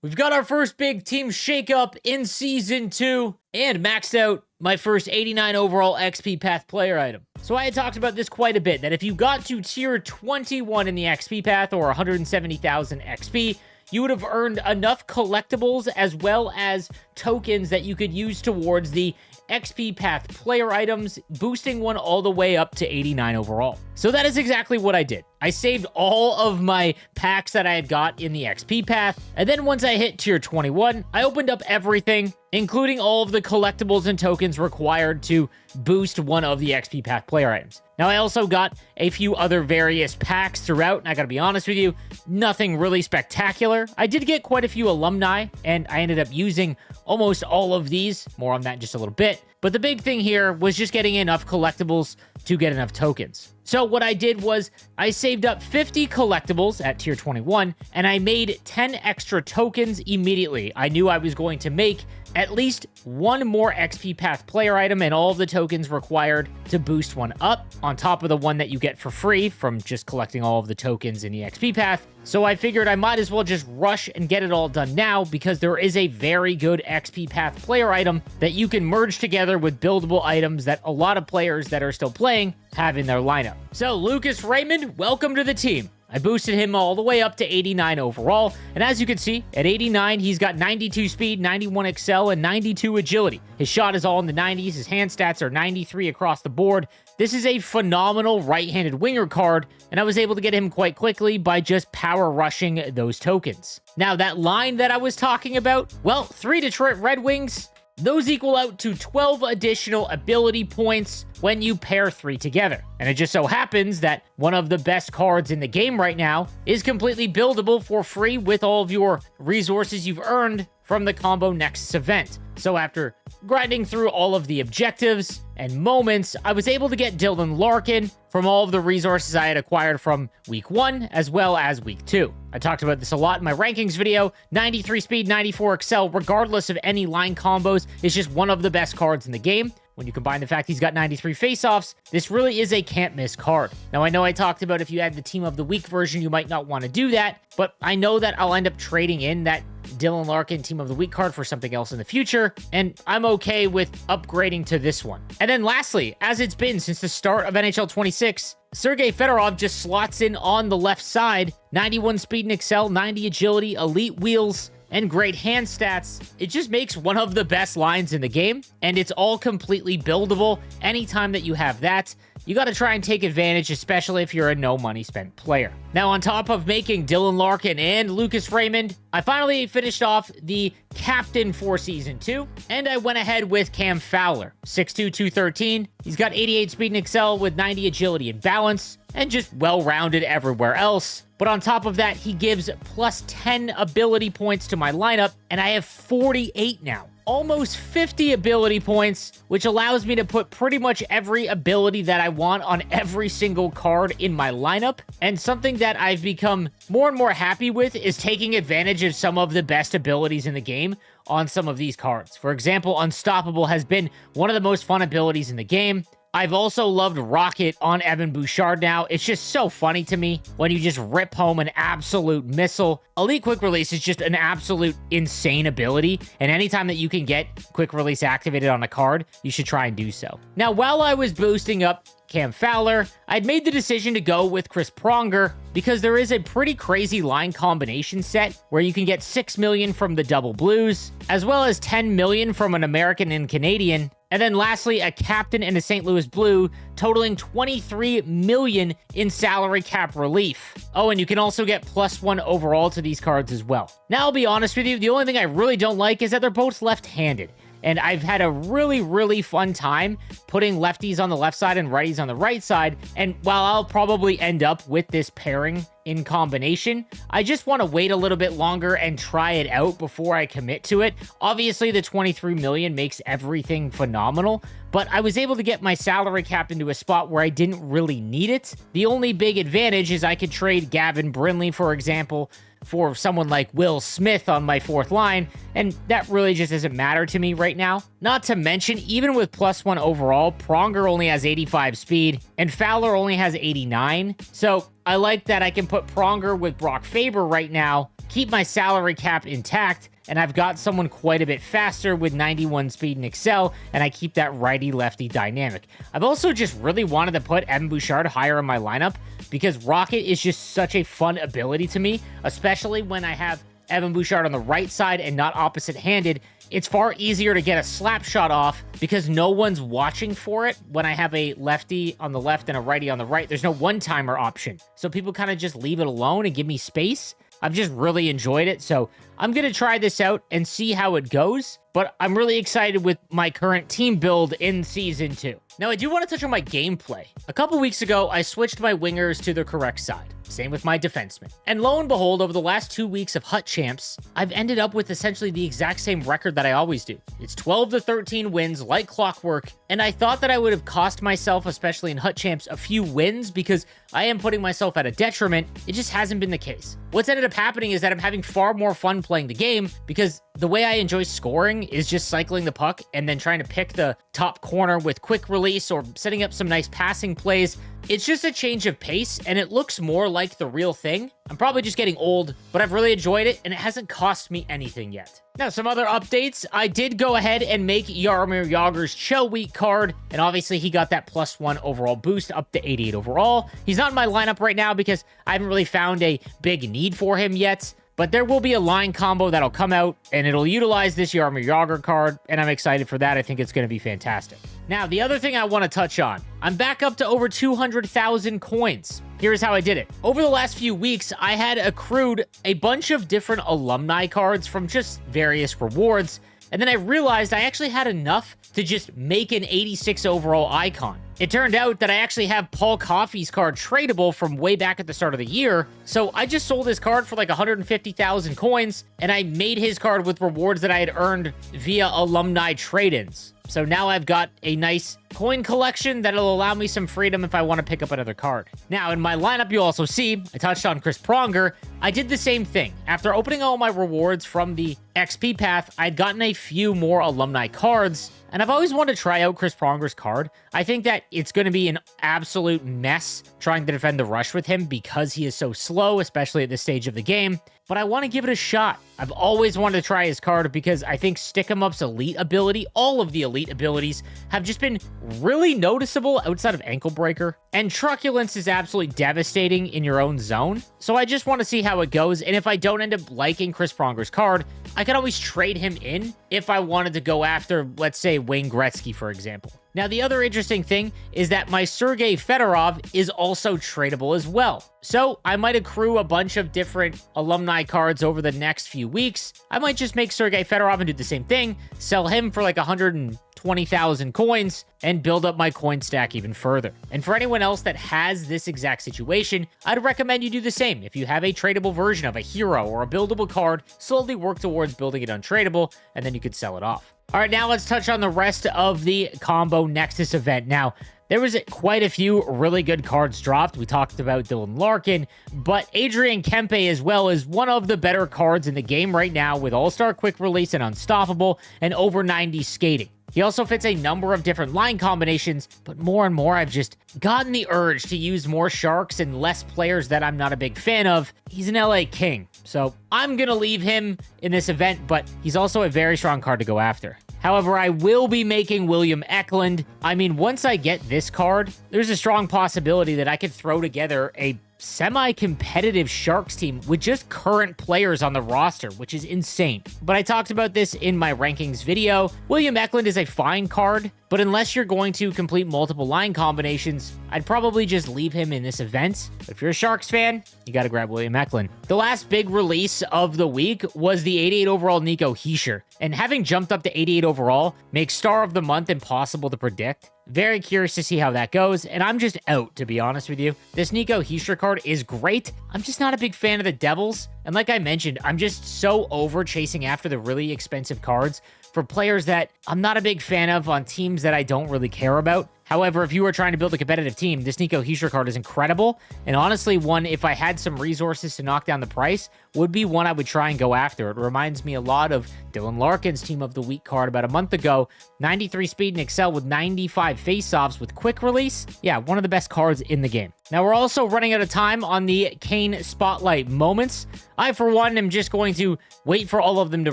We've got our first big team shakeup in Season 2 and maxed out my first 89 overall XP Path player item. So I had talked about this quite a bit, that if you got to tier 21 in the XP Path or 170,000 XP, you would have earned enough collectibles as well as tokens that you could use towards the XP Path player items, boosting one all the way up to 89 overall. So that is exactly what I did. I saved all of my packs that I had got in the XP Path, and then once I hit tier 21, I opened up everything, including all of the collectibles and tokens required to boost one of the XP Path player items. Now, I also got a few other various packs throughout, and I gotta be honest with you, nothing really spectacular. I did get quite a few alumni, and I ended up using almost all of these. More on that in just a little bit. But the big thing here was just getting enough collectibles to get enough tokens. So what I did was I saved up 50 collectibles at tier 21, and I made 10 extra tokens immediately. I knew I was going to make at least one more XP Path player item and all of the tokens required to boost one up on top of the one that you get for free from just collecting all of the tokens in the XP Path. So I figured I might as well just rush and get it all done now, because there is a very good XP Path player item that you can merge together with buildable items that a lot of players that are still playing have in their lineup. So Lucas Raymond, welcome to the team. I boosted him all the way up to 89 overall, and as you can see, at 89, he's got 92 speed, 91 excel, and 92 agility. His shot is all in the 90s, his hand stats are 93 across the board. This is a phenomenal right-handed winger card, and I was able to get him quite quickly by just power rushing those tokens. Now, that line that I was talking about, well, 3 Detroit Red Wings, those equal out to 12 additional ability points when you pair 3 together. And it just so happens that one of the best cards in the game right now is completely buildable for free with all of your resources you've earned from the Combo Nexus event. So after grinding through all of the objectives and moments, I was able to get Dylan Larkin from all of the resources I had acquired from week 1 as well as week 2. I talked about this a lot in my rankings video. 93 speed, 94 excel, regardless of any line combos, is just one of the best cards in the game. When you combine the fact he's got 93 face-offs, this really is a can't-miss card. Now, I know I talked about if you had the Team of the Week version, you might not want to do that, but I know that I'll end up trading in that Dylan Larkin Team of the Week card for something else in the future, and I'm okay with upgrading to this one. And then lastly, as it's been since the start of NHL 26, Sergei Fedorov just slots in on the left side, 91 speed and excel, 90 agility, elite wheels, and great hand stats. It just makes one of the best lines in the game, and it's all completely buildable. Anytime that you have that, you got to try and take advantage, especially if you're a no money spent player. Now, on top of making Dylan Larkin and Lucas Raymond, I finally finished off the captain for Season 2, and I went ahead with Cam Fowler, 6'2", 213. He's got 88 speed and excel with 90 agility and balance, and just well-rounded everywhere else. But on top of that, he gives plus 10 ability points to my lineup, and I have 48 now. Almost 50 ability points, which allows me to put pretty much every ability that I want on every single card in my lineup. And something that I've become more and more happy with is taking advantage of some of the best abilities in the game on some of these cards. For example, Unstoppable has been one of the most fun abilities in the game. I've also loved Rocket on Evan Bouchard now. It's just so funny to me when you just rip home an absolute missile. Elite Quick Release is just an absolute insane ability, and anytime that you can get Quick Release activated on a card, you should try and do so. Now, while I was boosting up Cam Fowler, I'd made the decision to go with Chris Pronger because there is a pretty crazy line combination set where you can get 6 million from the double blues, as well as 10 million from an American and Canadian, and then lastly, a captain and a St. Louis Blue, totaling 23 million in salary cap relief. Oh, and you can also get +1 overall to these cards as well. Now, I'll be honest with you, the only thing I really don't like is that they're both left-handed. And I've had a really fun time putting lefties on the left side and righties on the right side. And while I'll probably end up with this pairing in combination, I just want to wait a little bit longer and try it out before I commit to it. Obviously, the 23 million makes everything phenomenal, but I was able to get my salary cap into a spot where I didn't really need it. The only big advantage is I could trade Gavin Brindley, for example, for someone like Will Smith on my fourth line, and that really just doesn't matter to me right now. Not to mention, even with +1 overall, Pronger only has 85 speed, and Fowler only has 89, so I like that I can put Pronger with Brock Faber right now, keep my salary cap intact, and I've got someone quite a bit faster with 91 speed and excel, and I keep that righty-lefty dynamic. I've also just really wanted to put Evan Bouchard higher in my lineup because Rocket is just such a fun ability to me, especially when I have Evan Bouchard on the right side and not opposite-handed. It's far easier to get a slap shot off because no one's watching for it. When I have a lefty on the left and a righty on the right, there's no one-timer option. So people kind of just leave it alone and give me space. I've just really enjoyed it, so I'm going to try this out and see how it goes, but I'm really excited with my current team build in Season 2. Now, I do want to touch on my gameplay. A couple weeks ago, I switched my wingers to the correct side. Same with my defensemen. And lo and behold, over the last 2 weeks of Hut Champs, I've ended up with essentially the exact same record that I always do. It's 12-13 wins like clockwork, and I thought that I would have cost myself, especially in Hut Champs, a few wins because I am putting myself at a detriment. It just hasn't been the case. What's ended up happening is that I'm having far more fun playing the game because the way I enjoy scoring is just cycling the puck and then trying to pick the top corner with quick release or setting up some nice passing plays. It's just a change of pace, and it looks more like the real thing. I'm probably just getting old, but I've really enjoyed it, and it hasn't cost me anything yet. Now, some other updates. I did go ahead and make Jaromir Jagr's Chill Week card, and obviously he got that +1 overall boost up to 88 overall. He's not in my lineup right now because I haven't really found a big need for him yet. But there will be a line combo that'll come out, and it'll utilize this Jaromir Jagr card, and I'm excited for that. I think it's going to be fantastic. Now, the other thing I want to touch on, I'm back up to over 200,000 coins. Here's how I did it. Over the last few weeks, I had accrued a bunch of different alumni cards from just various rewards, and then I realized I actually had enough to just make an 86 overall icon. It turned out that I actually have Paul Coffey's card tradable from way back at the start of the year, so I just sold his card for like 150,000 coins, and I made his card with rewards that I had earned via alumni trade-ins. So now I've got a nice coin collection that'll allow me some freedom if I want to pick up another card. Now, in my lineup, you'll also see, I touched on Chris Pronger. I did the same thing. After opening all my rewards from the XP path, I'd gotten a few more alumni cards, and I've always wanted to try out Chris Pronger's card. I think that it's going to be an absolute mess trying to defend the rush with him because he is so slow, especially at this stage of the game. But I want to give it a shot. I've always wanted to try his card because I think Stick 'em Up's elite ability, all of the elite abilities, have just been really noticeable outside of Ankle Breaker. And Truculence is absolutely devastating in your own zone. So I just want to see how it goes. And if I don't end up liking Chris Pronger's card, I can always trade him in if I wanted to go after, let's say, Wayne Gretzky, for example. Now, the other interesting thing is that my Sergei Fedorov is also tradable as well. So I might accrue a bunch of different alumni cards over the next few weeks. I might just make Sergei Fedorov and do the same thing, sell him for like 120,000 coins, and build up my coin stack even further. And for anyone else that has this exact situation, I'd recommend you do the same. If you have a tradable version of a hero or a buildable card, slowly work towards building it untradeable, and then you could sell it off. All right, now let's touch on the rest of the Combo Nexus event. Now, there was quite a few really good cards dropped. We talked about Dylan Larkin, but Adrian Kempe as well is one of the better cards in the game right now with All-Star Quick Release and Unstoppable and over 90 skating. He also fits a number of different line combinations, but more and more I've just gotten the urge to use more Sharks and less players that I'm not a big fan of. He's an LA King, so I'm going to leave him in this event, but he's also a very strong card to go after. However, I will be making William Eklund. I mean, once I get this card, there's a strong possibility that I could throw together a semi-competitive Sharks team with just current players on the roster, which is insane. But I talked about this in my rankings video. William Eklund is a fine card, but unless you're going to complete multiple line combinations, I'd probably just leave him in this event. But if you're a Sharks fan, you got to grab William Eklund. The last big release of the week was the 88 overall Nico Hischier, and having jumped up to 88 overall makes Star of the Month impossible to predict. Very curious to see how that goes, and I'm just out, to be honest with you. This Nico Hischier card is great. I'm just not a big fan of the Devils, and like I mentioned, I'm just so over chasing after the really expensive cards for players that I'm not a big fan of on teams that I don't really care about. However, if you are trying to build a competitive team, this Nico Hischier card is incredible, and honestly one, if I had some resources to knock down the price, would be one I would try and go after. It reminds me a lot of Dylan Larkin's Team of the Week card about a month ago. 93 speed and excel with 95 face-offs with quick release. Yeah, one of the best cards in the game. Now, we're also running out of time on the Kane Spotlight moments. I, for one, am just going to wait for all of them to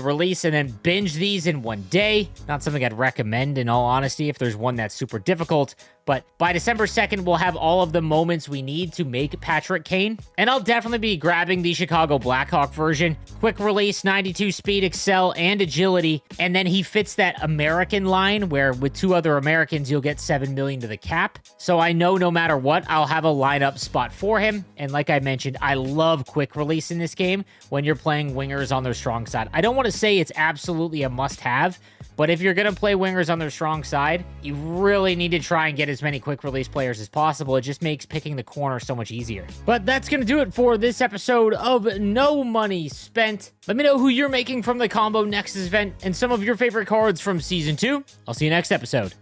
release and then binge these in one day. Not something I'd recommend, in all honesty, if there's one that's super difficult. But by December 2nd, we'll have all of the moments we need to make Patrick Kane. And I'll definitely be grabbing the Chicago Blackhawk version. Quick release, 92 speed, excel, and agility. And then he fits that American line where with 2 other Americans, you'll get 7 million to the cap. So I know no matter what, I'll have a lineup spot for him. And like I mentioned, I love quick release in this game when you're playing wingers on their strong side. I don't want to say it's absolutely a must-have, but if you're going to play wingers on their strong side, you really need to try and get as many quick release players as possible. It just makes picking the corner so much easier. But that's going to do it for this episode of No Money Spent. Let me know who you're making from the Combo Nexus event and some of your favorite cards from Season 2. I'll see you next episode.